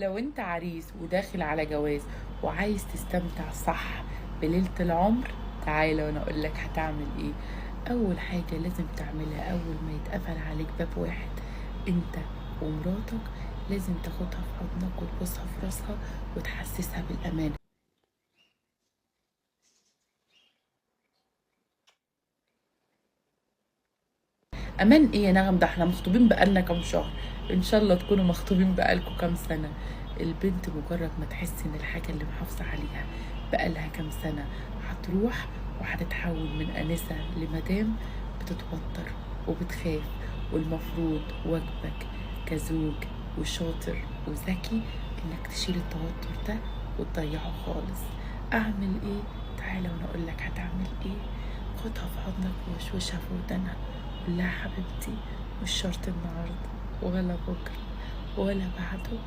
لو انت عريس وداخل على جواز وعايز تستمتع صح بليلة العمر، تعالى وانا اقول لك هتعمل ايه. اول حاجة لازم تعملها اول ما يتقفل عليك باب واحد انت ومراتك، لازم تاخدها في حضنك وتبوسها في راسها وتحسسها بالامان. امان ايه يا نغم؟ ده احنا مخطوبين بقالنا كام شهر، ان شاء الله تكونوا مخطوبين بقالكوا كام سنة. البنت مجرد ما تحس ان الحاجة اللي محافظة عليها بقالها كام سنة هتروح وهتتحول من انسة لمدام، بتتوتر وبتخاف. والمفروض واجبك كزوج وشاطر وذكي انك تشيل التوتر ده وتضيعه خالص. اعمل ايه؟ تعالى وانا اقول لك هتعمل ايه. خدها في حضنك ووشوشها في ودنها، قول لها حبيبتي مش شرط النهارده ولا بكره ولا بعده،